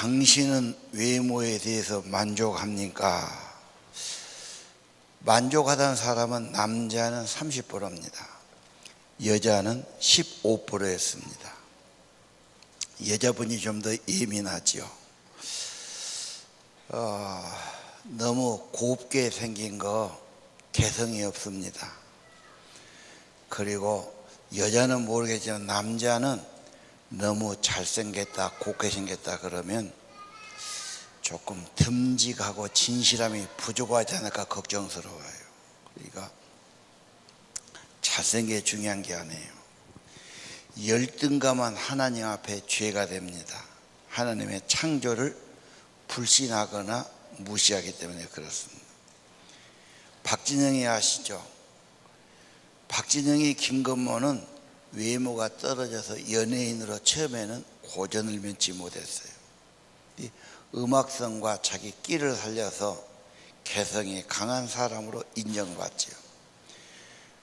당신은 외모에 대해서 만족합니까? 만족하다는 사람은 남자는 30%입니다. 여자는 15%였습니다. 여자분이 좀 더 예민하죠. 너무 곱게 생긴 거 개성이 없습니다. 그리고 여자는 모르겠지만 남자는 너무 잘생겼다, 곱게 생겼다 그러면 조금 듬직하고 진실함이 부족하지 않을까 걱정스러워요. 그러니까 잘생긴 게 중요한 게 아니에요. 열등감은 하나님 앞에 죄가 됩니다. 하나님의 창조를 불신하거나 무시하기 때문에 그렇습니다. 박진영이 아시죠? 박진영이 김건모는 외모가 떨어져서 연예인으로 처음에는 고전을 면치 못했어요. 음악성과 자기 끼를 살려서 개성이 강한 사람으로 인정받죠.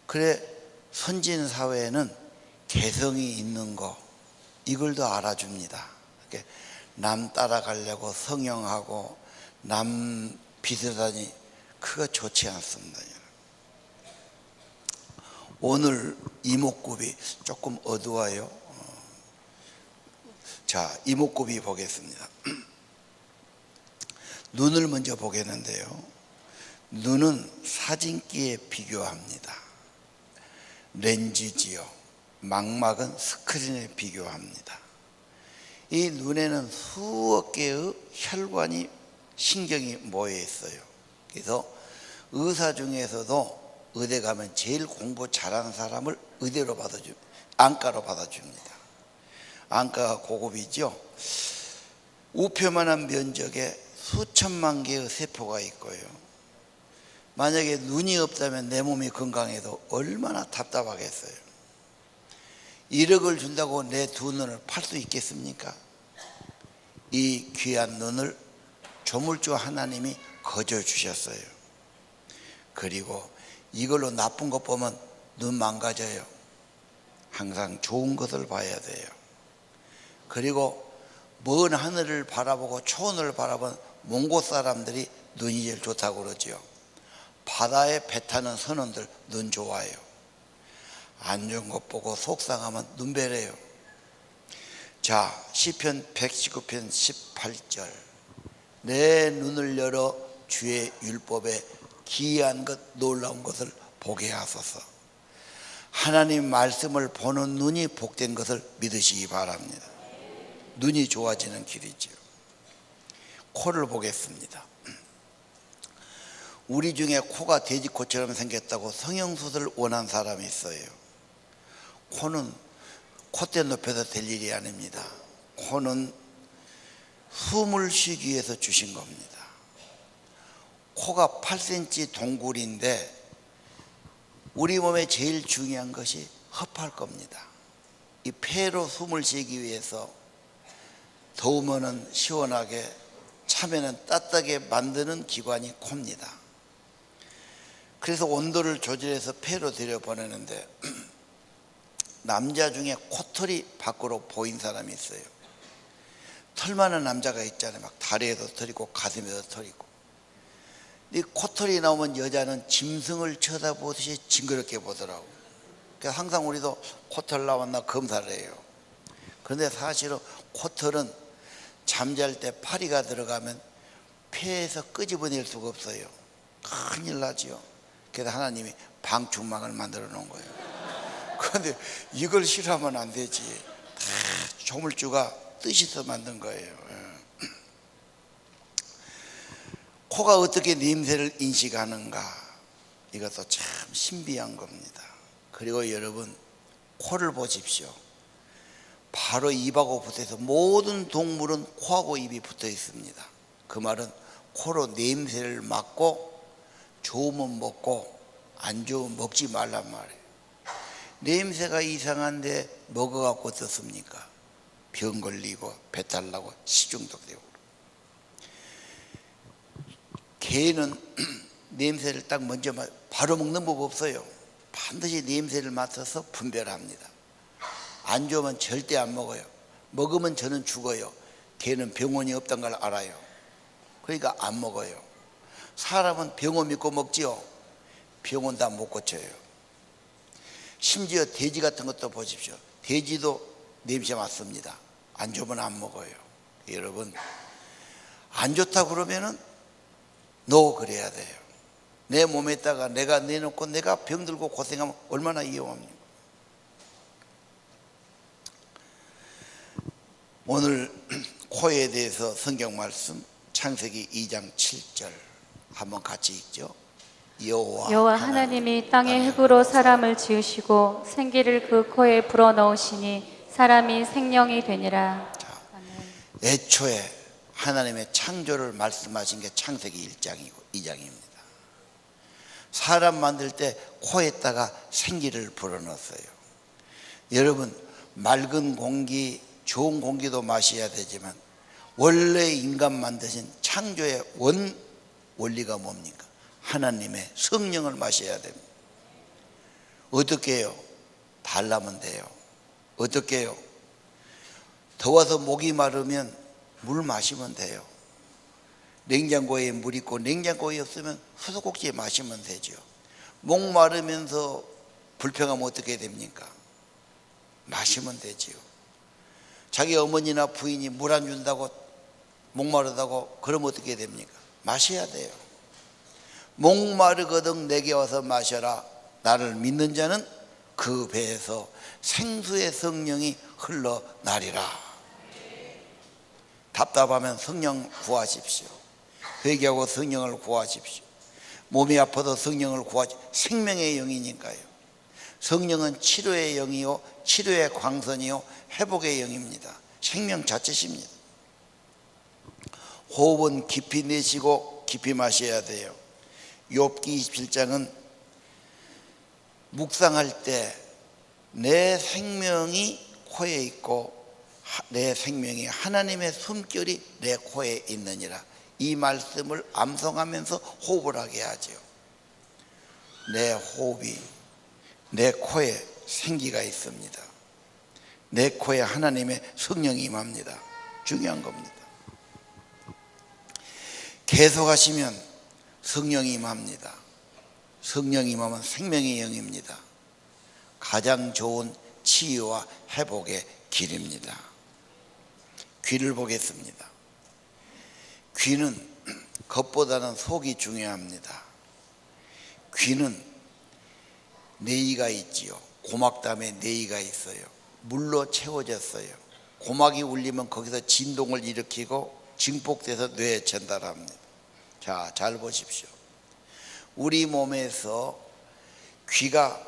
그래 선진 사회에는 개성이 있는 거 이걸 더 알아줍니다. 남 따라가려고 성형하고 남 비슷하니 그거 좋지 않습니다. 오늘 이목구비 조금 어두워요. 자, 이목구비 보겠습니다. 눈을 먼저 보겠는데요. 눈은 사진기에 비교합니다. 렌즈지요. 망막은 스크린에 비교합니다. 이 눈에는 수억 개의 혈관이 신경이 모여 있어요. 그래서 의사 중에서도 의대 가면 제일 공부 잘하는 사람을 의대로 받아줍니다. 안과로 받아줍니다. 안과가 고급이죠. 우표만한 면적에 수천만 개의 세포가 있고요. 만약에 눈이 없다면 내 몸이 건강해도 얼마나 답답하겠어요. 1억을 준다고 내 두 눈을 팔 수 있겠습니까? 이 귀한 눈을 조물주 하나님이 거저 주셨어요. 그리고 이걸로 나쁜 것 보면 눈 망가져요. 항상 좋은 것을 봐야 돼요. 그리고 먼 하늘을 바라보고 초원을 바라본 몽고 사람들이 눈이 제일 좋다고 그러죠. 바다에 배 타는 선원들 눈 좋아요. 안 좋은 것 보고 속상하면 눈 베려요. 자, 시편 119편 18절. 내 눈을 열어 주의 율법에 기이한 것 놀라운 것을 보게 하소서. 하나님 말씀을 보는 눈이 복된 것을 믿으시기 바랍니다. 눈이 좋아지는 길이지요. 코를 보겠습니다. 우리 중에 코가 돼지코처럼 생겼다고 성형수술을 원한 사람이 있어요. 코는 콧대 높여서 될 일이 아닙니다. 코는 숨을 쉬기 위해서 주신 겁니다. 코가 8cm 동굴인데 우리 몸에 제일 중요한 것이 흡할 겁니다. 이 폐로 숨을 쉬기 위해서 더우면 시원하게 차면은 따뜻하게 만드는 기관이 코입니다. 그래서 온도를 조절해서 폐로 들여보내는데 남자 중에 코털이 밖으로 보인 사람이 있어요. 털 많은 남자가 있잖아요. 막 다리에도 털 있고 가슴에도 털 있고. 이 코털이 나오면 여자는 짐승을 쳐다보듯이 징그럽게 보더라고. 그래서 항상 우리도 코털 나왔나 검사를 해요. 그런데 사실은 코털은 잠잘 때 파리가 들어가면 폐에서 끄집어낼 수가 없어요. 큰일 나죠. 그래서 하나님이 방충망을 만들어 놓은 거예요. 그런데 이걸 싫어하면 안 되지. 다 조물주가 뜻있어 만든 거예요. 코가 어떻게 냄새를 인식하는가, 이것도 참 신비한 겁니다. 그리고 여러분, 코를 보십시오. 바로 입하고 붙어서 모든 동물은 코하고 입이 붙어 있습니다. 그 말은 코로 냄새를 맡고 좋으면 먹고 안 좋으면 먹지 말란 말이에요. 냄새가 이상한데 먹어갖고 어떻습니까? 병 걸리고 배탈 나고 시중독 되고. 개는 냄새를 딱 먼저 바로 먹는 법 없어요. 반드시 냄새를 맡아서 분별합니다. 안 좋으면 절대 안 먹어요. 먹으면 저는 죽어요. 개는 병원이 없던 걸 알아요. 그러니까 안 먹어요. 사람은 병원 믿고 먹지요. 병원 다 못 고쳐요. 심지어 돼지 같은 것도 보십시오. 돼지도 냄새 맡습니다. 안 좋으면 안 먹어요. 여러분, 안 좋다 그러면은 너 그래야 돼요. 내 몸에다가 내가 내놓고 내가 병들고 고생하면 얼마나 위험합니까? 오늘 코에 대해서 성경 말씀 창세기 2장 7절 한번 같이 읽죠. 여호와 하나님이 땅의 흙으로 사람을 지으시고 생기를 그 코에 불어넣으시니 사람이 생명이 되니라. 자, 애초에 하나님의 창조를 말씀하신 게 창세기 1장이고 2장입니다. 사람 만들 때 코에다가 생기를 불어넣었어요. 여러분, 맑은 공기, 좋은 공기도 마셔야 되지만 원래 인간 만드신 창조의 원리가 뭡니까? 하나님의 성령을 마셔야 됩니다. 어떻게 해요? 달라면 돼요. 어떻게 해요? 더워서 목이 마르면 물 마시면 돼요. 냉장고에 물 있고 냉장고에 없으면 수도꼭지에 마시면 되죠. 목 마르면서 불평하면 어떻게 됩니까? 마시면 되지요. 자기 어머니나 부인이 물 안 준다고 목마르다고 그러면 어떻게 됩니까? 마셔야 돼요. 목마르거든 내게 와서 마셔라. 나를 믿는 자는 그 배에서 생수의 성령이 흘러나리라. 답답하면 성령 구하십시오. 회개하고 성령을 구하십시오. 몸이 아파도 성령을 구하십시오. 생명의 영이니까요. 성령은 치료의 영이요 치료의 광선이요 회복의 영입니다. 생명 자체십니다. 호흡은 깊이 내쉬고 깊이 마셔야 돼요. 욥기 27장은 묵상할 때 내 생명이 코에 있고 내 생명이 하나님의 숨결이 내 코에 있느니라. 이 말씀을 암송하면서 호흡을 하게 하죠. 내 호흡이 내 코에 생기가 있습니다. 내 코에 하나님의 성령이 임합니다. 중요한 겁니다. 계속 하시면 성령이 임합니다. 성령이 임하면 생명의 영입니다. 가장 좋은 치유와 회복의 길입니다. 귀를 보겠습니다. 귀는 겉보다는 속이 중요합니다. 귀는 내이가 있지요. 고막담에 내이가 있어요. 물로 채워졌어요. 고막이 울리면 거기서 진동을 일으키고 증폭돼서 뇌에 전달합니다. 자, 잘 보십시오. 우리 몸에서 귀가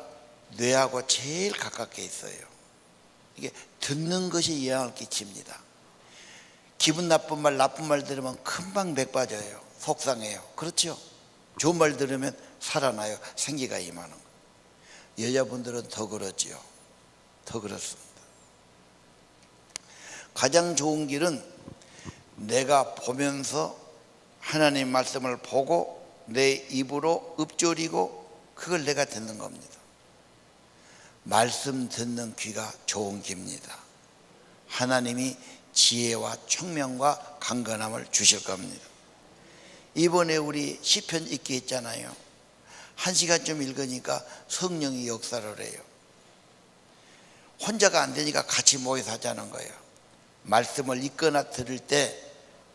뇌하고 제일 가깝게 있어요. 이게 듣는 것이 영향을 끼칩니다. 기분 나쁜 말 들으면 금방 맥 빠져요. 속상해요. 그렇죠? 좋은 말 들으면 살아나요. 생기가 임하는 거. 여자분들은 더 그렇지요. 더 그렇습니다. 가장 좋은 길은 내가 보면서 하나님 말씀을 보고 내 입으로 읊조리고 그걸 내가 듣는 겁니다. 말씀 듣는 귀가 좋은 귀입니다. 하나님이 지혜와 총명과 강건함을 주실 겁니다. 이번에 우리 시편 읽기 했잖아요. 1시간쯤 읽으니까 성령이 역사를 해요. 혼자가 안 되니까 같이 모여서 하자는 거예요. 말씀을 읽거나 들을 때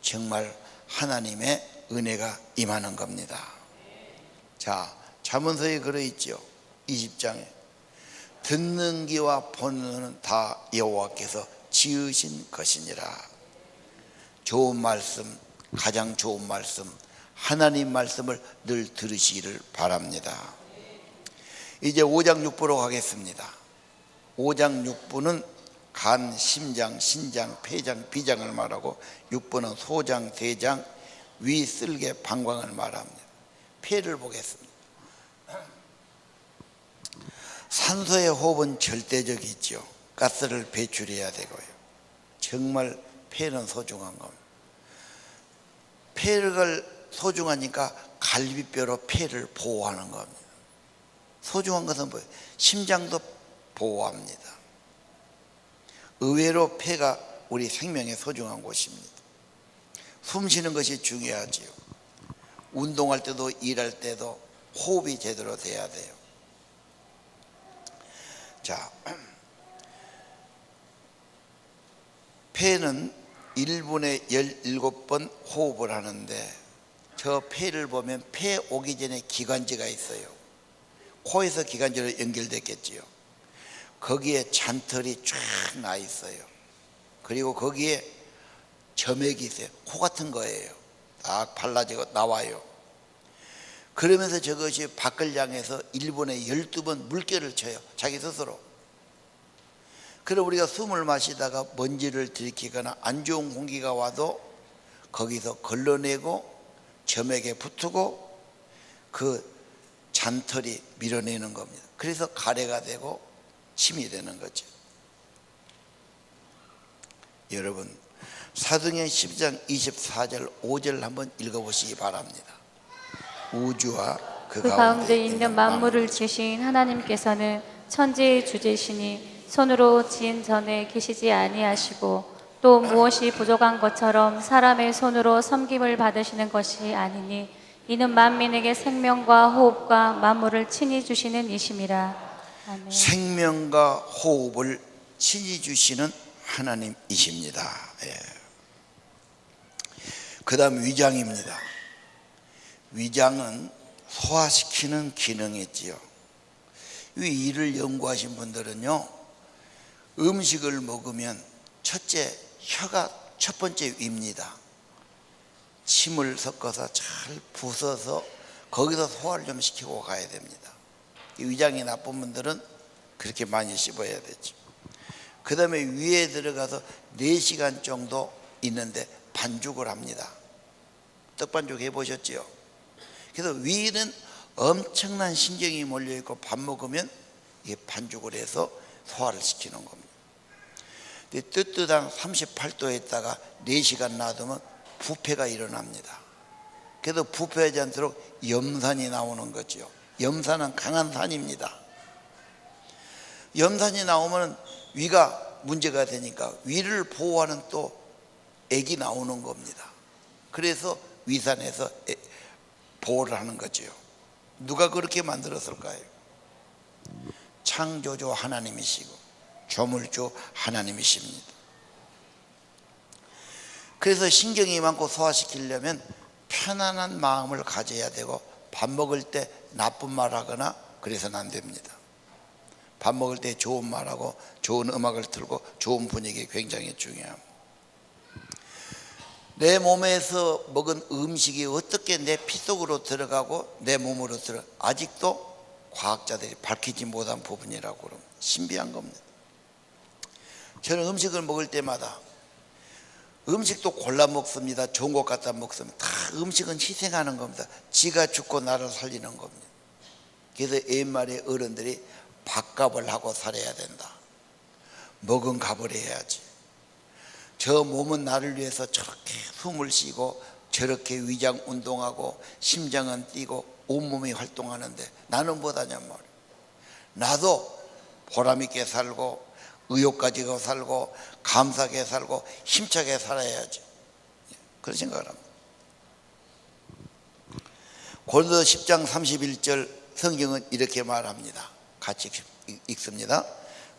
정말 하나님의 은혜가 임하는 겁니다. 자, 잠언서에 그러 있죠. 20장에 듣는 귀와 보는 눈은 다 여호와께서 지으신 것이니라. 좋은 말씀, 가장 좋은 말씀, 하나님 말씀을 늘 들으시기를 바랍니다. 이제 5장 6부로 가겠습니다. 5장 6부는 간, 심장, 신장, 폐장, 비장을 말하고 6부는 소장, 대장, 위, 쓸개, 방광을 말합니다. 폐를 보겠습니다. 산소의 호흡은 절대적이죠. 가스를 배출해야 되고요. 정말 폐는 소중한 겁니다. 폐를 소중하니까 갈비뼈로 폐를 보호하는 겁니다. 소중한 것은 뭐예요? 심장도 보호합니다. 의외로 폐가 우리 생명에 소중한 곳입니다. 숨 쉬는 것이 중요하지요. 운동할 때도 일할 때도 호흡이 제대로 돼야 돼요. 자, 폐는 1분에 17번 호흡을 하는데 저 폐를 보면 폐 오기 전에 기관지가 있어요. 코에서 기관지로 연결됐겠지요. 거기에 잔털이 쫙 나 있어요. 그리고 거기에 점액이 있어요. 코 같은 거예요. 딱 발라지고 나와요. 그러면서 저것이 밖을 향해서 1분에 12번 물결을 쳐요. 자기 스스로. 그럼 우리가 숨을 마시다가 먼지를 들이키거나 안 좋은 공기가 와도 거기서 걸러내고 점액에 붙고 그 잔털이 밀어내는 겁니다. 그래서 가래가 되고 침이 되는 거죠. 여러분, 사도행전 12장 24절 5절 한번 읽어보시기 바랍니다. 우주와 그 가운데 있는 만물을 지으신 하나님께서는 천지의 주제시니 손으로 지은 전에 계시지 아니하시고 또 무엇이 부족한 것처럼 사람의 손으로 섬김을 받으시는 것이 아니니 이는 만민에게 생명과 호흡과 만물을 친히 주시는 이심이라. 아멘. 생명과 호흡을 친히 주시는 하나님이십니다. 예. 그 다음 위장입니다. 위장은 소화시키는 기능이 있지요. 이 일을 연구하신 분들은요, 음식을 먹으면 첫째 혀가 첫 번째 위입니다. 침을 섞어서 잘 부숴서 거기서 소화를 좀 시키고 가야 됩니다. 위장이 나쁜 분들은 그렇게 많이 씹어야 되죠. 그 다음에 위에 들어가서 4시간 정도 있는데 반죽을 합니다. 떡반죽 해보셨죠? 그래서 위는 엄청난 신경이 몰려있고 밥 먹으면 이게 반죽을 해서 소화를 시키는 겁니다. 근데 뜨뜻한 38도에 있다가 4시간 놔두면 부패가 일어납니다. 그래도 부패하지 않도록 염산이 나오는 거죠. 염산은 강한 산입니다. 염산이 나오면 위가 문제가 되니까 위를 보호하는 또 액이 나오는 겁니다. 그래서 위산에서 보호를 하는 거죠. 누가 그렇게 만들었을까요? 창조주 하나님이시고 조물주 하나님이십니다. 그래서 신경이 많고 소화시키려면 편안한 마음을 가져야 되고 밥 먹을 때 나쁜 말 하거나 그래서는 안 됩니다. 밥 먹을 때 좋은 말하고 좋은 음악을 틀고 좋은 분위기 굉장히 중요합니다. 내 몸에서 먹은 음식이 어떻게 내 피 속으로 들어가고 내 몸으로 아직도 과학자들이 밝히지 못한 부분이라고 그럽니다. 신비한 겁니다. 저는 음식을 먹을 때마다 음식도 골라 먹습니다. 좋은 것 갖다 먹습니다. 다 음식은 희생하는 겁니다. 지가 죽고 나를 살리는 겁니다. 그래서 옛말에 어른들이 밥값을 하고 살아야 된다. 먹은 값을 해야지. 저 몸은 나를 위해서 저렇게 숨을 쉬고 저렇게 위장 운동하고 심장은 뛰고 온몸이 활동하는데 나는 뭐하냐 말이야. 나도 보람있게 살고 의욕 가지고 살고 감사하게 살고 힘차게 살아야지. 그런 생각을 합니다. 고린도 10장 31절 성경은 이렇게 말합니다. 같이 읽습니다.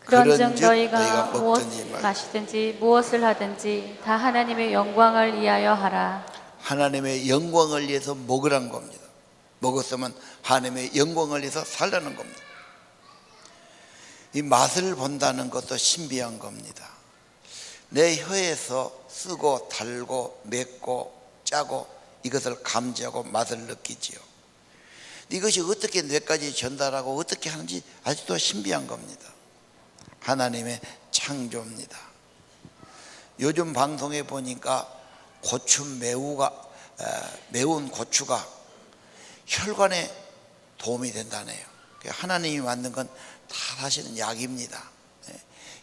그런즉 너희가 무엇 마시든지 무엇을 하든지 다 하나님의 영광을 위하여 하라. 하나님의 영광을 위해서 먹으라는 겁니다. 먹었으면 하나님의 영광을 위해서 살라는 겁니다. 이 맛을 본다는 것도 신비한 겁니다. 내 혀에서 쓰고 달고 맵고 짜고 이것을 감지하고 맛을 느끼지요. 이것이 어떻게 뇌까지 전달하고 어떻게 하는지 아직도 신비한 겁니다. 하나님의 창조입니다. 요즘 방송에 보니까 매운 고추가 혈관에 도움이 된다네요. 하나님이 만든 건 다 사실은 약입니다.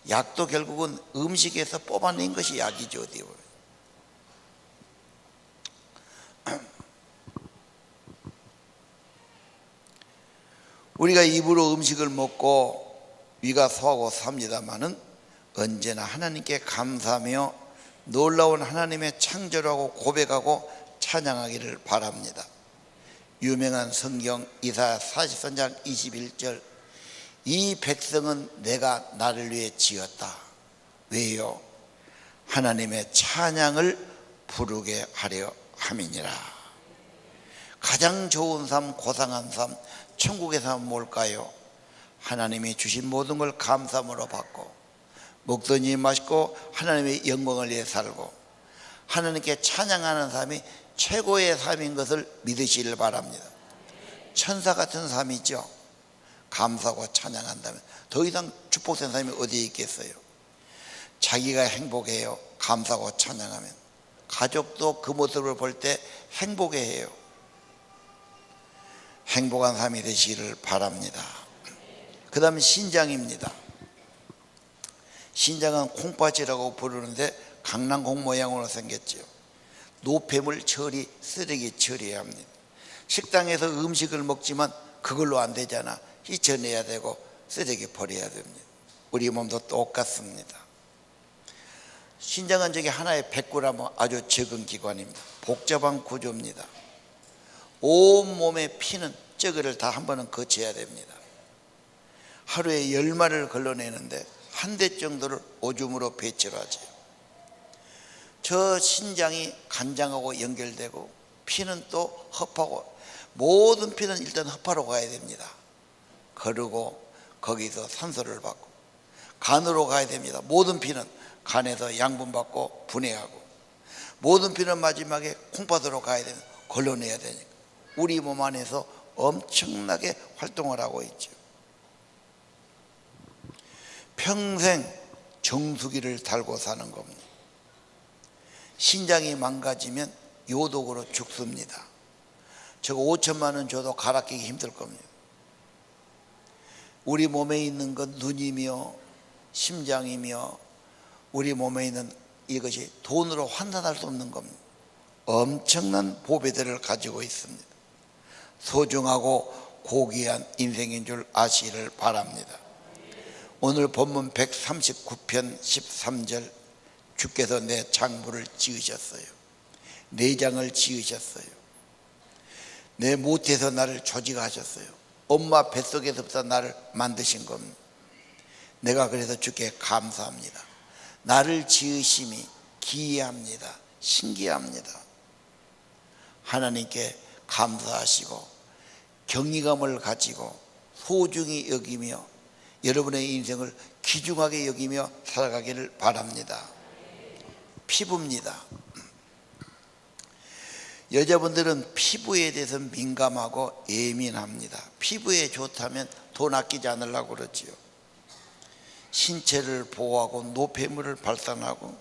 약도 결국은 음식에서 뽑아낸 것이 약이죠. 어디 보면. 우리가 입으로 음식을 먹고 위가 소화하고 삽니다마는 언제나 하나님께 감사하며 놀라운 하나님의 창조라고 고백하고 찬양하기를 바랍니다. 유명한 성경 이사야 40장 21절, 이 백성은 내가 나를 위해 지었다. 왜요? 하나님의 찬양을 부르게 하려 함이니라. 가장 좋은 삶, 고상한 삶, 천국의 삶은 뭘까요? 하나님이 주신 모든 걸 감사함으로 받고 먹더니 마시고 하나님의 영광을 위해 살고 하나님께 찬양하는 삶이 최고의 삶인 것을 믿으시길 바랍니다. 천사 같은 삶이죠. 감사하고 찬양한다면 더 이상 축복된 삶이 어디에 있겠어요? 자기가 행복해요. 감사하고 찬양하면 가족도 그 모습을 볼 때 행복해해요. 행복한 삶이 되시기를 바랍니다. 그 다음 신장입니다. 신장은 콩팥이라고 부르는데 강낭콩 모양으로 생겼죠. 노폐물 처리, 쓰레기 처리해야 합니다. 식당에서 음식을 먹지만 그걸로 안 되잖아. 씻어내야 되고 쓰레기 버려야 됩니다. 우리 몸도 똑같습니다. 신장은 저게 하나의 100g 아주 적은 기관입니다. 복잡한 구조입니다. 온몸의 피는 저거를 다 한 번은 거쳐야 됩니다. 하루에 10마리를 걸러내는데 한 대 정도를 오줌으로 배출을 하죠. 저 신장이 간장하고 연결되고 피는 또 허파고, 모든 피는 일단 허파로 가야 됩니다. 그리고 거기서 산소를 받고 간으로 가야 됩니다. 모든 피는 간에서 양분 받고 분해하고, 모든 피는 마지막에 콩팥으로 가야 됩니다. 걸러내야 되니까 우리 몸 안에서 엄청나게 활동을 하고 있죠. 평생 정수기를 달고 사는 겁니다. 신장이 망가지면 요독으로 죽습니다. 저거 5천만 원 줘도 갈아 끼기 힘들 겁니다. 우리 몸에 있는 건 눈이며 심장이며 우리 몸에 있는 이것이 돈으로 환산할 수 없는 겁니다. 엄청난 보배들을 가지고 있습니다. 소중하고 고귀한 인생인 줄 아시기를 바랍니다. 오늘 본문 139편 13절, 주께서 내 장부를 지으셨어요. 내장을 지으셨어요. 내 모태에서 나를 조직하셨어요. 엄마 뱃속에서부터 나를 만드신 겁니다. 내가 그래서 주께 감사합니다. 나를 지으심이 기이합니다. 신기합니다. 하나님께 감사하시고 경이감을 가지고 소중히 여기며 여러분의 인생을 귀중하게 여기며 살아가기를 바랍니다. 피부입니다. 여자분들은 피부에 대해서 민감하고 예민합니다. 피부에 좋다면 돈 아끼지 않으려고 그러지요. 신체를 보호하고 노폐물을 발산하고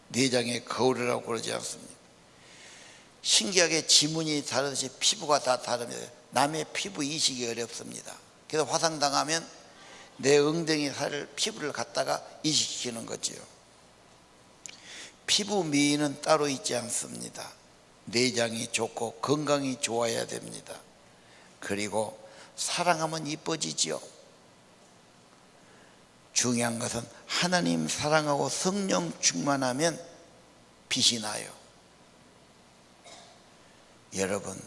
내장에 거울이라고 그러지 않습니다. 신기하게 지문이 다르듯이 피부가 다 다릅니다. 남의 피부 이식이 어렵습니다. 그래서 화상당하면 내 엉덩이 살을 피부를 갖다가 이식시키는 거지요. 피부 미인은 따로 있지 않습니다. 내장이 좋고 건강이 좋아야 됩니다. 그리고 사랑하면 이뻐지지요. 중요한 것은 하나님 사랑하고 성령 충만하면 빛이 나요. 여러분,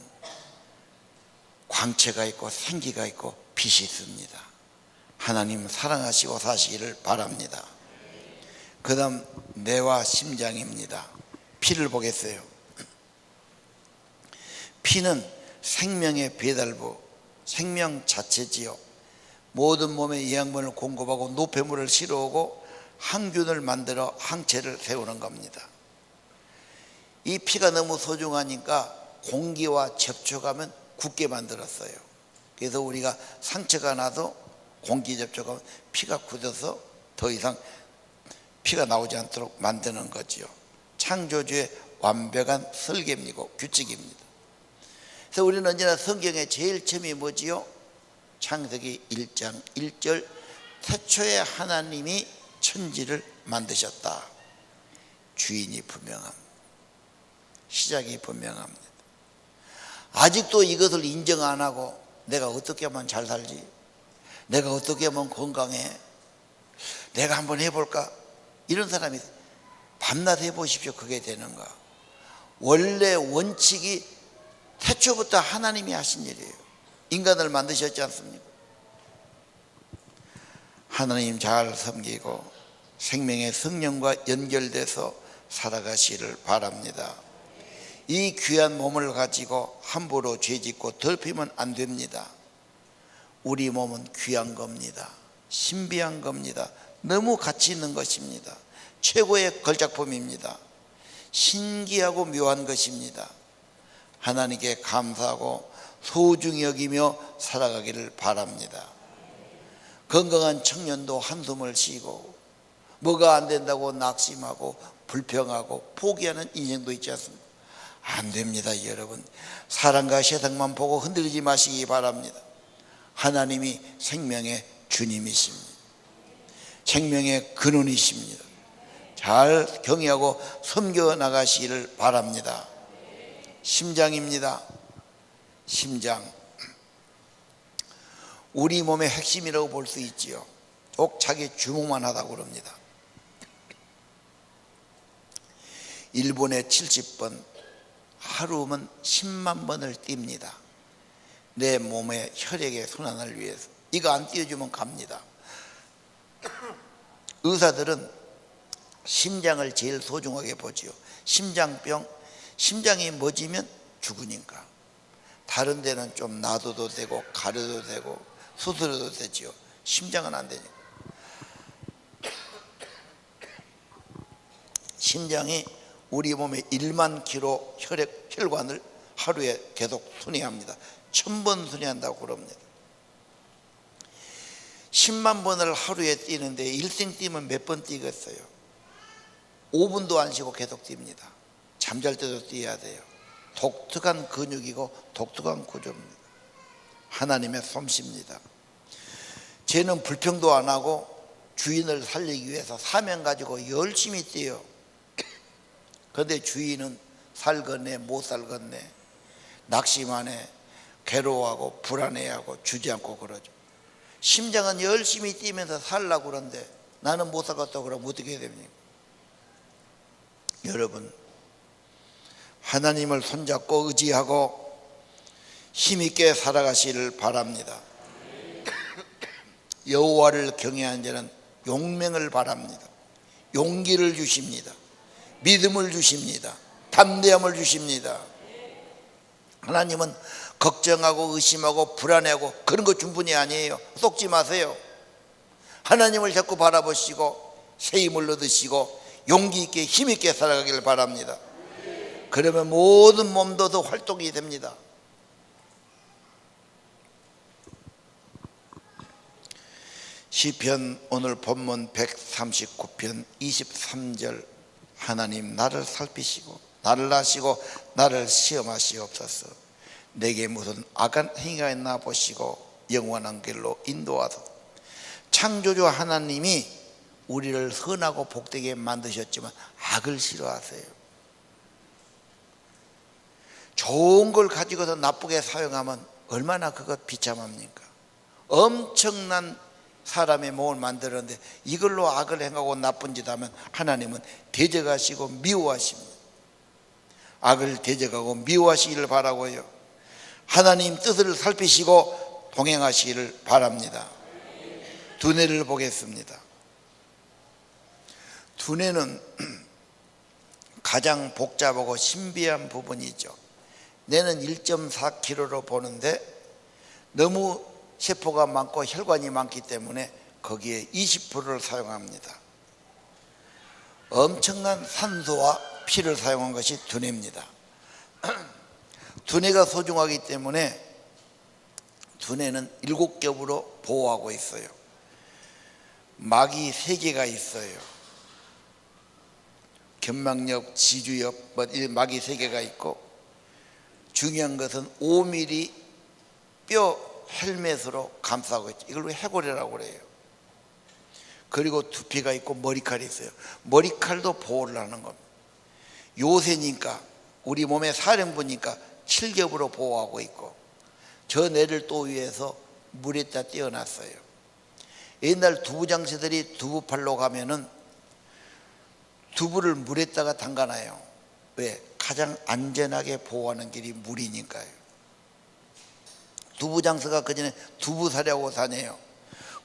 광채가 있고 생기가 있고 빛이 있습니다. 하나님 사랑하시고 사시기를 바랍니다. 그 다음 뇌와 심장입니다. 피를 보겠어요. 피는 생명의 배달부, 생명 자체지요. 모든 몸에 영양분을 공급하고 노폐물을 실어오고 항균을 만들어 항체를 세우는 겁니다. 이 피가 너무 소중하니까 공기와 접촉하면 굳게 만들었어요. 그래서 우리가 상처가 나도 공기 접촉하면 피가 굳어서 더 이상 피가 나오지 않도록 만드는 거지요. 창조주의 완벽한 설계입니다. 규칙입니다. 그래서 우리는 언제나 성경의 제일 처음이 뭐지요? 창세기 1장 1절, 태초에 하나님이 천지를 만드셨다. 주인이 분명합니다. 시작이 분명합니다. 아직도 이것을 인정 안 하고 내가 어떻게 하면 잘 살지? 내가 어떻게 하면 건강해? 내가 한번 해볼까? 이런 사람이 밤낮 해보십시오. 그게 되는가. 원래 원칙이 태초부터 하나님이 하신 일이에요. 인간을 만드셨지 않습니까? 하나님 잘 섬기고 생명의 성령과 연결돼서 살아가시를 바랍니다. 이 귀한 몸을 가지고 함부로 죄짓고 더럽히면 안 됩니다. 우리 몸은 귀한 겁니다. 신비한 겁니다. 너무 가치 있는 것입니다. 최고의 걸작품입니다. 신기하고 묘한 것입니다. 하나님께 감사하고 소중히 여기며 살아가기를 바랍니다. 건강한 청년도 한숨을 쉬고 뭐가 안 된다고 낙심하고 불평하고 포기하는 인생도 있지 않습니까? 안 됩니다. 여러분, 사랑과 세상만 보고 흔들리지 마시기 바랍니다. 하나님이 생명의 주님이십니다. 생명의 근원이십니다. 잘 경외하고 섬겨 나가시기를 바랍니다. 심장입니다. 심장, 우리 몸의 핵심이라고 볼 수 있지요. 꼭 자기 주목만 하다고 그럽니다. 1분에 70번, 하루면 10만 번을 뜁니다. 내 몸의 혈액의 순환을 위해서. 이거 안 띄워주면 갑니다. 의사들은 심장을 제일 소중하게 보지요. 심장병, 심장이 멎으면 죽으니까. 다른 데는 좀 놔둬도 되고 가려도 되고 수술해도 되지요. 심장은 안 되니까. 심장이 우리 몸의 1만 킬로 혈관을 하루에 계속 순회합니다. 1000번 순회한다고 그럽니다. 10만 번을 하루에 뛰는데 일생 뛰면 몇 번 뛰겠어요? 5분도 안 쉬고 계속 뜁니다. 잠잘 때도 뛰어야 돼요. 독특한 근육이고 독특한 구조입니다. 하나님의 솜씨입니다. 쟤는 불평도 안 하고 주인을 살리기 위해서 사명 가지고 열심히 뛰어요. 그런데 주인은 살겠네 못 살겠네 낙심하네 괴로워하고 불안해하고 주저앉고 그러죠. 심장은 열심히 뛰면서 살려고 그러는데 나는 못 살겠다고 그러면 어떻게 해야 됩니까? 여러분, 하나님을 손잡고 의지하고 힘있게 살아가시를 바랍니다. 여호와를 경외하는 자는 용맹을 바랍니다. 용기를 주십니다. 믿음을 주십니다. 담대함을 주십니다. 하나님은 걱정하고 의심하고 불안해하고 그런 거 충분히 아니에요. 속지 마세요. 하나님을 자꾸 바라보시고 새 힘을 얻으시고 용기 있게 힘 있게 살아가기를 바랍니다. 그러면 모든 몸도 더 활동이 됩니다. 시편 오늘 본문 139편 23절 하나님 나를 살피시고 나를 아시고 나를 시험하시옵소서. 내게 무슨 악한 행위가 있나 보시고 영원한 길로 인도하소서. 창조주 하나님이 우리를 선하고 복되게 만드셨지만 악을 싫어하세요. 좋은 걸 가지고서 나쁘게 사용하면 얼마나 그거 비참합니까? 엄청난 사람의 몸을 만들었는데 이걸로 악을 행하고 나쁜 짓 하면 하나님은 대적하시고 미워하십니다. 악을 대적하고 미워하시기를 바라고요. 하나님 뜻을 살피시고 동행하시기를 바랍니다. 두뇌를 보겠습니다. 두뇌는 가장 복잡하고 신비한 부분이죠. 뇌는 1.4kg로 보는데 너무 세포가 많고 혈관이 많기 때문에 거기에 20%를 사용합니다. 엄청난 산소와 피를 사용한 것이 두뇌입니다. 두뇌가 소중하기 때문에 두뇌는 7겹으로 보호하고 있어요. 막이 3개가 있어요. 견막엽, 지주엽, 막이 3개가 있고 중요한 것은 5mm 뼈 헬멧으로 감싸고 있죠. 이걸 해골이라고 그래요. 그리고 두피가 있고 머리칼이 있어요. 머리칼도 보호를 하는 겁니다. 요새니까 우리 몸의 사령부니까 7겹으로 보호하고 있고 저 뇌를 또 위해서 물에다 띄워놨어요. 옛날 두부장시들이 두부팔로 가면은 두부를 물에다가 담가놔요. 왜? 가장 안전하게 보호하는 길이 물이니까요. 두부 장수가 그전에 두부 사려고 다녀요.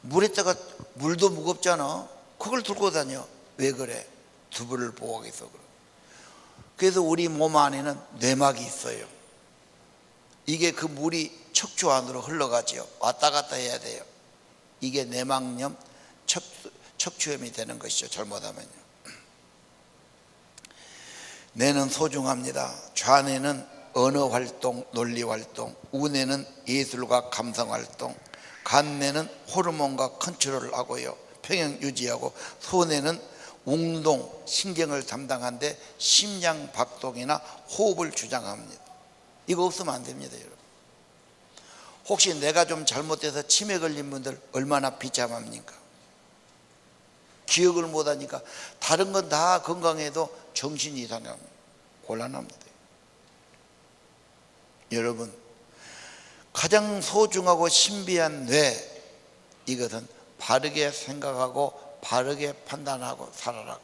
물에다가, 물도 무겁잖아. 그걸 들고 다녀. 왜 그래? 두부를 보호하기 위해서 그래. 그래서 우리 몸 안에는 뇌막이 있어요. 이게 그 물이 척추 안으로 흘러가죠. 왔다 갔다 해야 돼요. 이게 내막염, 척추염이 되는 것이죠. 잘못하면요. 뇌는 소중합니다. 좌뇌는 언어 활동, 논리 활동, 우뇌는 예술과 감성 활동, 간뇌는 호르몬과 컨트롤을 하고요, 평형 유지하고, 소뇌는 운동, 신경을 담당하는데 심장 박동이나 호흡을 주장합니다. 이거 없으면 안 됩니다, 여러분. 혹시 내가 좀 잘못돼서 치매 걸린 분들 얼마나 비참합니까? 기억을 못하니까 다른 건 다 건강해도 정신이 이상합니다. 곤란합니다. 여러분, 가장 소중하고 신비한 뇌, 이것은 바르게 생각하고 바르게 판단하고 살아라고.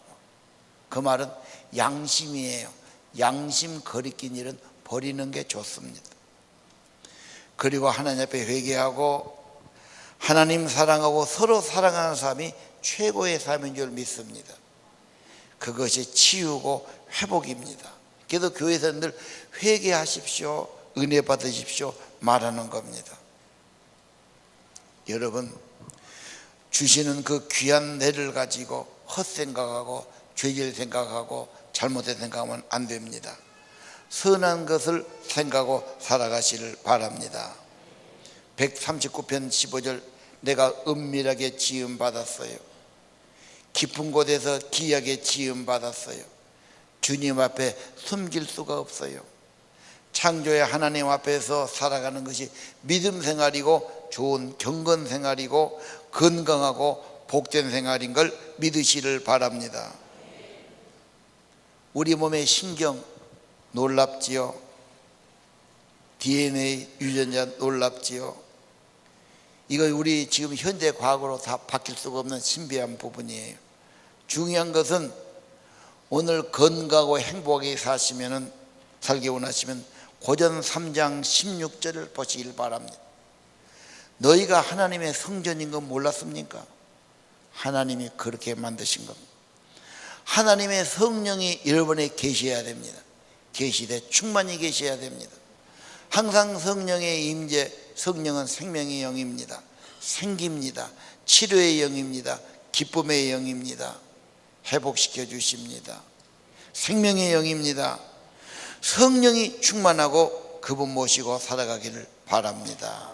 그 말은 양심이에요. 양심 거리낀 일은 버리는 게 좋습니다. 그리고 하나님 앞에 회개하고 하나님 사랑하고 서로 사랑하는 삶이 최고의 삶인 줄 믿습니다. 그것이 치유고 회복입니다. 그래서 교회에서 늘 회개하십시오, 은혜 받으십시오 말하는 겁니다. 여러분, 주시는 그 귀한 뇌를 가지고 헛생각하고 죄질 생각하고 잘못된 생각하면 안 됩니다. 선한 것을 생각하고 살아가시를 바랍니다. 139편 15절, 내가 은밀하게 지음 받았어요. 깊은 곳에서 귀하게 지음 받았어요. 주님 앞에 숨길 수가 없어요. 창조의 하나님 앞에서 살아가는 것이 믿음 생활이고 좋은 경건 생활이고 건강하고 복된 생활인 걸 믿으시를 바랍니다. 우리 몸의 신경 놀랍지요? DNA 유전자 놀랍지요? 이거 우리 지금 현대 과학으로 다 바뀔 수가 없는 신비한 부분이에요. 중요한 것은 오늘 건강하고 행복하게 살기 원하시면 고전 3장 16절을 보시길 바랍니다. 너희가 하나님의 성전인 건 몰랐습니까? 하나님이 그렇게 만드신 겁니다. 하나님의 성령이 여러분에 계셔야 됩니다. 계시되 충만히 계셔야 됩니다. 항상 성령의 임재, 성령은 생명의 영입니다. 생깁니다. 치료의 영입니다. 기쁨의 영입니다. 회복시켜 주십니다. 생명의 영입니다. 성령이 충만하고 그분 모시고 살아가기를 바랍니다.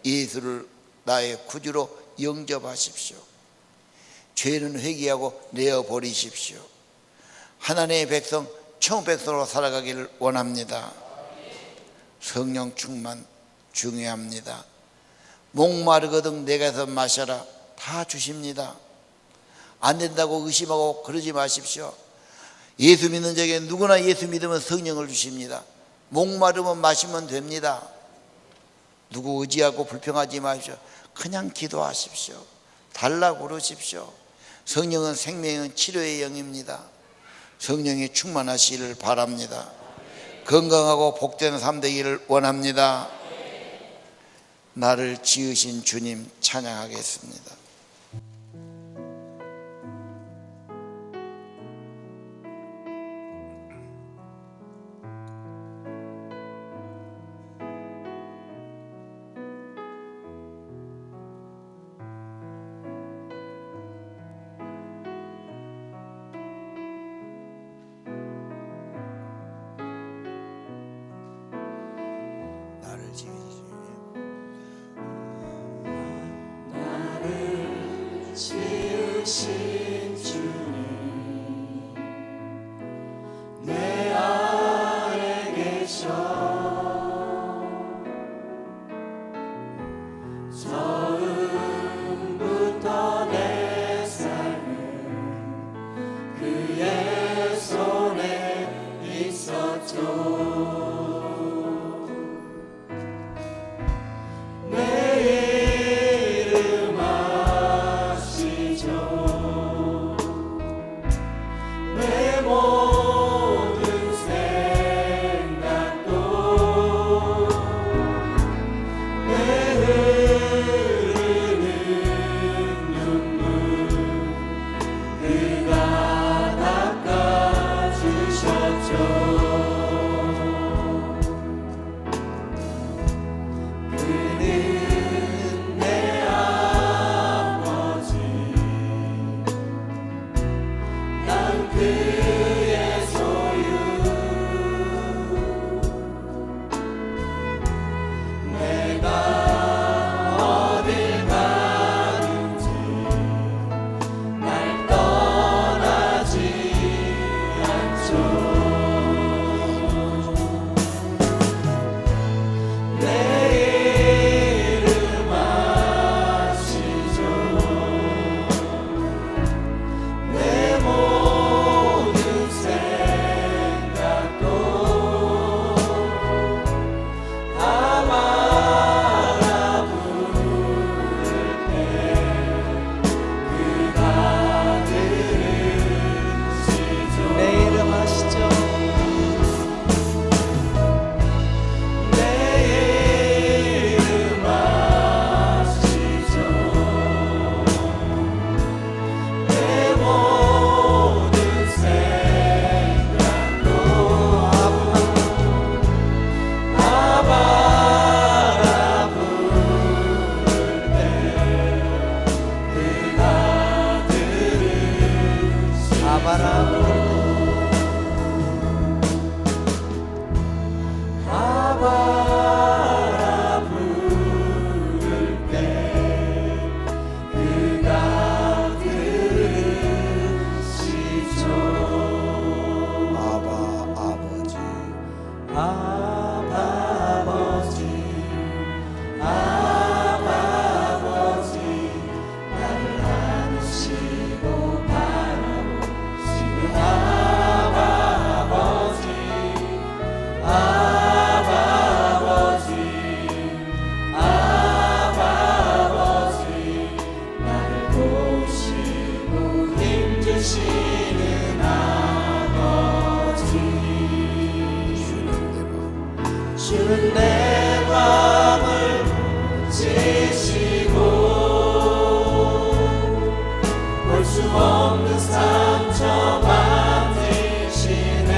예수를 나의 구주로 영접하십시오. 죄는 회개하고 내어버리십시오. 하나님의 백성, 청백성으로 살아가기를 원합니다. 성령 충만 중요합니다. 목마르거든 내게서 마셔라, 다 주십니다. 안 된다고 의심하고 그러지 마십시오. 예수 믿는 자에게 누구나 예수 믿으면 성령을 주십니다. 목마르면 마시면 됩니다. 누구 의지하고 불평하지 마십시오. 그냥 기도하십시오. 달라고 그러십시오. 성령은 생명은 치료의 영입니다. 성령이 충만하시기를 바랍니다. 건강하고 복된 삶 되기를 원합니다. 나를 지으신 주님 찬양하겠습니다. 나를 지으신 주님 내 안에 계셔 처음부터 내 삶은 그의 손에 있었죠. 내 이름 아시죠. 바람 불 때 아바라 부를 때 그가 들으시죠. 아바 아버지 아바 아버지 아바 아버지 나를 안으시고 바라보시는 아바 아버지 아바 아버지 아바 아버지 나를 보시고 힘주시는 아버지 주는 내 맘을 지시고 볼 수 없는 상처 만지시네.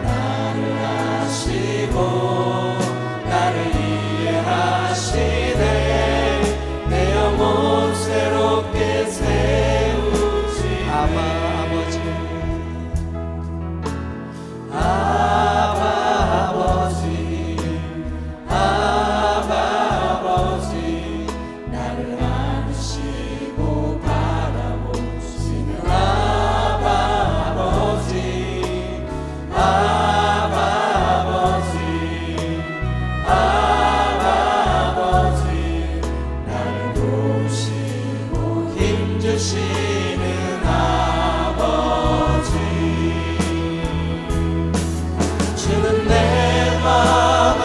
나를 아시고 나를 이해하시네. 내 영혼 새롭게 세우시 아바 아버지 아바 아버지 아바 아버지 나를 안으시고 바라보시는 아바 아버지 아바 아버지 아바 아버지 나를 보시고 힘주시는 아버지 주는 내 맘을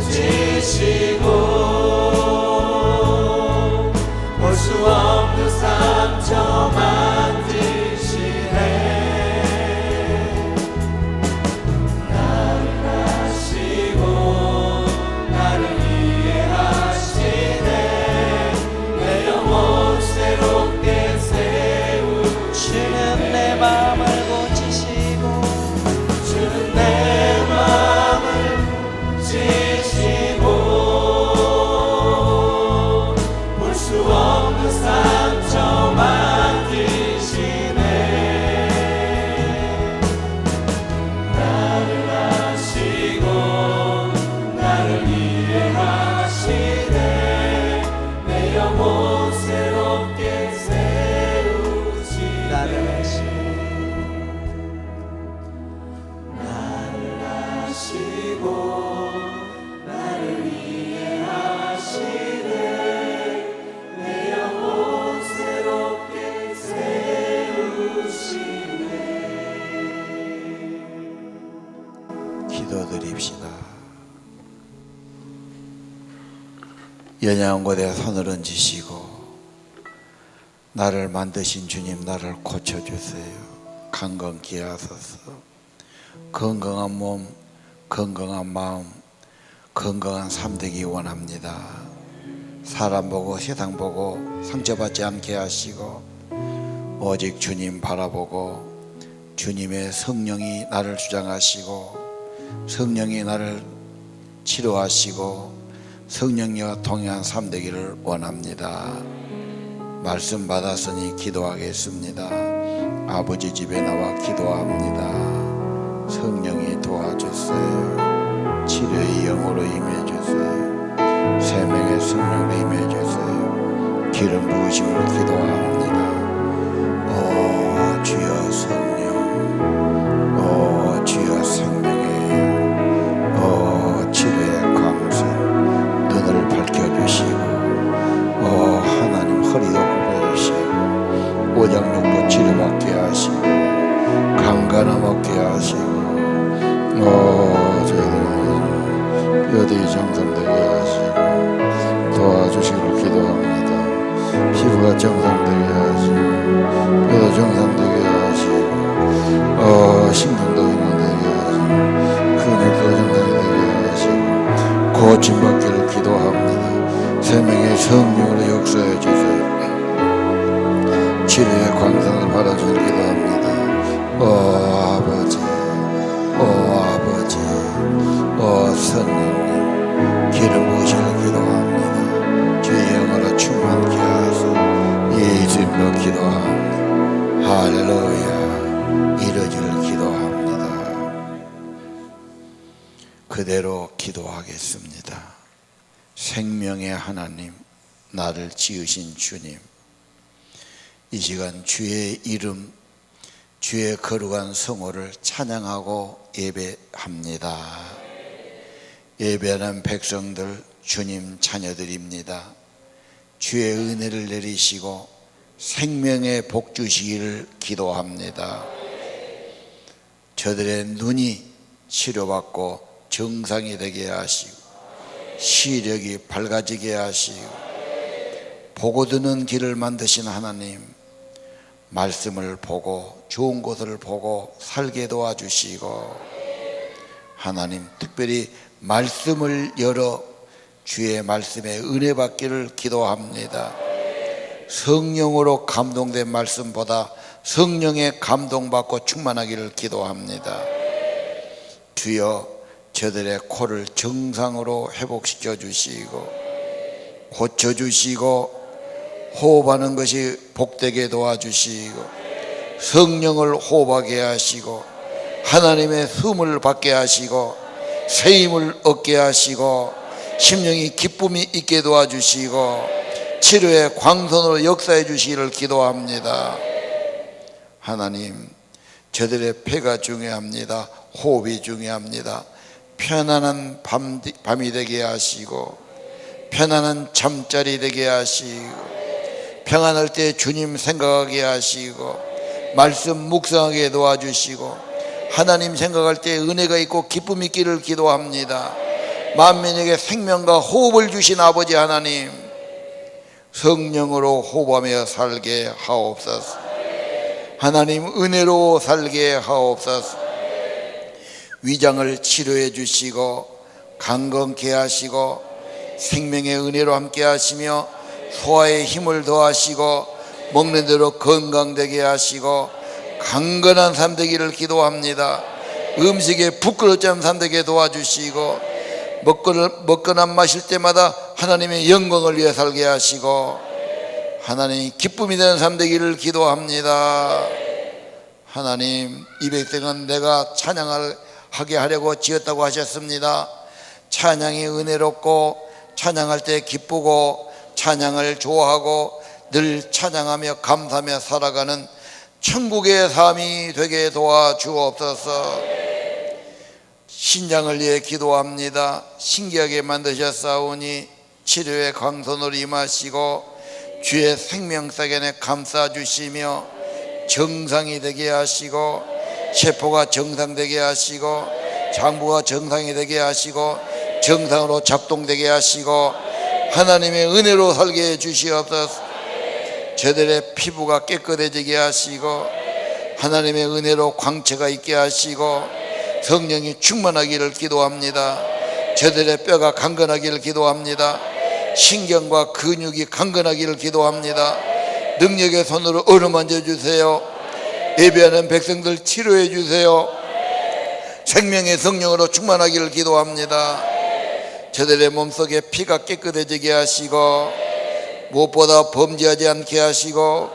지시고 볼 수 없는 상처 만지시네. 나를 아시고 나를 이해하시네. 내 영혼 새롭게 세우시네. 내 맘을 고치시고 주는 내 맘을 지시고 볼 수 없는 상처 만지시네. 나를 아시고 나를 이해하시네. 내 영혼 새롭게 세우시네. 나를 아시고 나를 아시고 나를 이해하시네. 내 영혼 새롭게 세우시네. 기도드립시다. 연약한 곳에 손을 얹으시고 나를 만드신 주님, 나를 고쳐주세요. 강건케 하소서. 건강한 몸, 건강한 마음, 건강한 삶 되기 원합니다. 사람 보고 세상 보고 상처받지 않게 하시고 오직 주님 바라보고 주님의 성령이 나를 주장하시고 성령이 나를 치료하시고 성령님과 동행한 삶 되기를 원합니다. 말씀 받았으니 기도하겠습니다. 아버지 집에 나와 기도합니다. 성령이 도와주세요. 치료의 영으로 임해주세요. 생명의 성령으로 임해주세요. 기름 부으심으로 기도합니다. 오 주여 성령, 오 주여 생명의 오 치료의 광선 눈을 밝혀주시고 오 하나님 허리도 굽어주시고 오장육부 치료받게 하시고 강건함 얻게 하시고 뼈들이 정상되게 하시고 도와주시기를 기도합니다. 피부가 정상되게 하시고 뼈도 정상되게 하시고 신경도 정상되게 하시고 근육도 정상되게 하시고 고침받기를 기도합니다. 생명의 성령으로 역사해 주세요. 치료의 광선을 받아주기를 기도합니다. 아버지, 아버지, 성령님 기름 부으시기를 기도합니다. 주의 영으로 충만케 하소서. 예수님 그대로 기도하겠습니다. 생명의 하나님, 나를 지으신 주님, 이 시간 주의 이름, 주의 거룩한 성호를 찬양하고 예배합니다. 예배하는 백성들, 주님 자녀들입니다. 주의 은혜를 내리시고 생명의 복 주시기를 기도합니다. 저들의 눈이 치료받고 정상이 되게 하시고 시력이 밝아지게 하시고 보고 듣는 길을 만드신 하나님, 말씀을 보고 좋은 곳을 보고 살게 도와주시고, 하나님 특별히 말씀을 열어 주의 말씀에 은혜 받기를 기도합니다. 성령으로 감동된 말씀보다 성령의 감동받고 충만하기를 기도합니다. 주여, 저들의 코를 정상으로 회복시켜 주시고 고쳐주시고 호흡하는 것이 복되게 도와주시고 성령을 호흡하게 하시고 하나님의 숨을 받게 하시고 새 힘을 얻게 하시고 심령이 기쁨이 있게 도와주시고 치료의 광선으로 역사해 주시기를 기도합니다. 하나님, 저들의 폐가 중요합니다. 호흡이 중요합니다. 편안한 밤이 되게 하시고 편안한 잠자리 되게 하시고 평안할 때 주님 생각하게 하시고 말씀 묵상하게 도와주시고 하나님 생각할 때 은혜가 있고 기쁨이 있기를 기도합니다. 만민에게 생명과 호흡을 주신 아버지 하나님, 성령으로 호흡하며 살게 하옵소서. 하나님, 은혜로 살게 하옵소서. 위장을 치료해 주시고 강건케 하시고 생명의 은혜로 함께 하시며 소화의 힘을 더하시고 먹는 대로 건강되게 하시고 강건한 삶 되기를 기도합니다. 음식에 부끄럽지 않은 삶 되게 도와주시고 먹거나 마실 때마다 하나님의 영광을 위해 살게 하시고 하나님 기쁨이 되는 삶 되기를 기도합니다. 하나님, 이 백성은 내가 찬양을 하게 하려고 지었다고 하셨습니다. 찬양이 은혜롭고 찬양할 때 기쁘고 찬양을 좋아하고 늘 찬양하며 감사하며 살아가는 천국의 삶이 되게 도와주옵소서. 신장을 위해 기도합니다. 신기하게 만드셨사오니 치료의 광선으로 임하시고 주의 생명사견에 감싸주시며 정상이 되게 하시고 세포가 정상되게 하시고 장부가 정상이 되게 하시고 정상으로 작동되게 하시고 하나님의 은혜로 살게 해주시옵소서. 저들의 피부가 깨끗해지게 하시고 하나님의 은혜로 광채가 있게 하시고 성령이 충만하기를 기도합니다. 저들의 뼈가 강건하기를 기도합니다. 신경과 근육이 강건하기를 기도합니다. 능력의 손으로 어루만져 주세요. 예배하는 백성들 치료해 주세요. 생명의 성령으로 충만하기를 기도합니다. 저들의 몸속에 피가 깨끗해지게 하시고 무엇보다 범죄하지 않게 하시고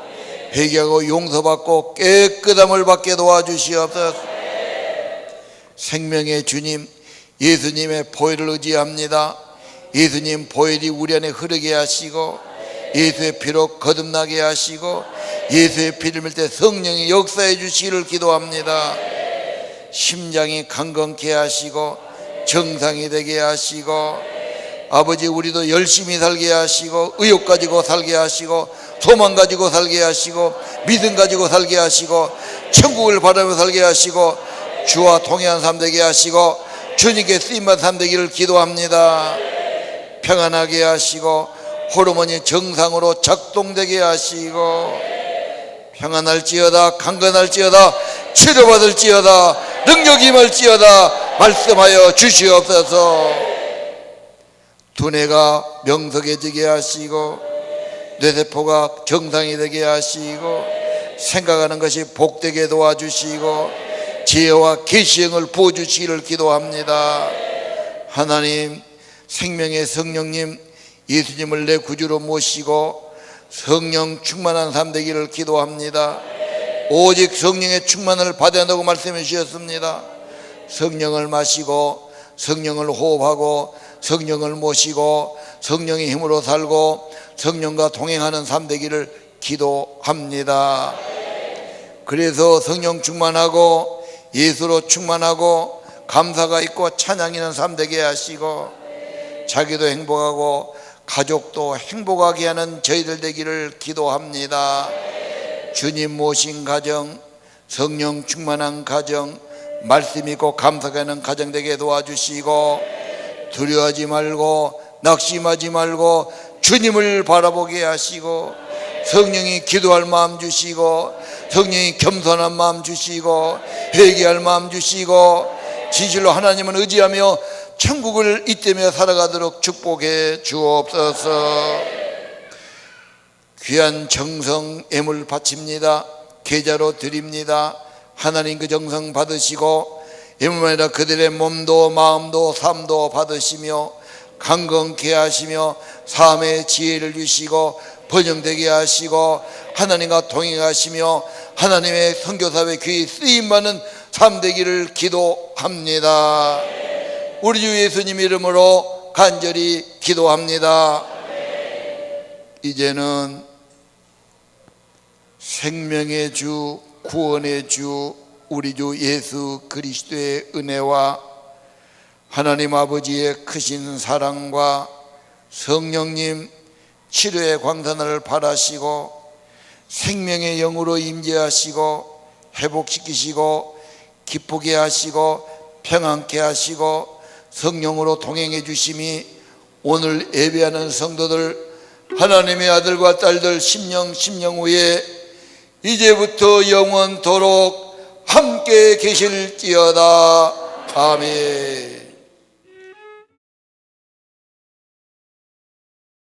회개하고 용서받고 깨끗함을 받게 도와주시옵소서. 생명의 주님 예수님의 보혈을 의지합니다. 예수님 보혈이 우리 안에 흐르게 하시고 예수의 피로 거듭나게 하시고 예수의 피를 밀 때 성령이 역사해 주시기를 기도합니다. 심장이 강건케 하시고 정상이 되게 하시고 아버지, 우리도 열심히 살게 하시고 의욕 가지고 살게 하시고 소망 가지고 살게 하시고 믿음 가지고 살게 하시고 천국을 바라며 살게 하시고 주와 동행한 삶 되게 하시고 주님께 쓰임받은 삶 되기를 기도합니다. 평안하게 하시고 호르몬이 정상으로 작동되게 하시고 평안할지어다 강건할지어다 치료받을지어다 능력이 임할지어다 말씀하여 주시옵소서. 두뇌가 명석해지게 하시고 뇌세포가 정상이 되게 하시고 생각하는 것이 복되게 도와주시고 지혜와 계시형을 부어주시기를 기도합니다. 하나님, 생명의 성령님 예수님을 내 구주로 모시고 성령 충만한 삶 되기를 기도합니다. 오직 성령의 충만을 받아야 한다고 말씀해 주셨습니다. 성령을 마시고 성령을 호흡하고 성령을 모시고 성령의 힘으로 살고 성령과 동행하는 삶 되기를 기도합니다. 그래서 성령 충만하고 예수로 충만하고 감사가 있고 찬양 있는 삶 되게 하시고 자기도 행복하고 가족도 행복하게 하는 저희들 되기를 기도합니다. 주님 모신 가정, 성령 충만한 가정, 말씀 있고 감사가 있는 가정 되게 도와주시고 두려워하지 말고 낙심하지 말고 주님을 바라보게 하시고 성령이 기도할 마음 주시고 성령이 겸손한 마음 주시고 회개할 마음 주시고 진실로 하나님을 의지하며 천국을 잇대며 살아가도록 축복해 주옵소서. 귀한 정성 애물 바칩니다. 계좌로 드립니다. 하나님 그 정성 받으시고 이뿐만 아니라 그들의 몸도 마음도 삶도 받으시며 강건케 하시며 삶의 지혜를 주시고 번영되게 하시고 하나님과 동행하시며 하나님의 선교사회 귀히 쓰임받는 삶 되기를 기도합니다. 우리 주 예수님 이름으로 간절히 기도합니다. 이제는 생명의 주, 구원의 주 우리 주 예수 그리스도의 은혜와 하나님 아버지의 크신 사랑과 성령님 치료의 광선을 바라시고 생명의 영으로 임재하시고 회복시키시고 기쁘게 하시고 평안케 하시고 성령으로 동행해 주심이 오늘 예배하는 성도들 하나님의 아들과 딸들 심령 후에 이제부터 영원토록 함께 계실지어다. 아멘.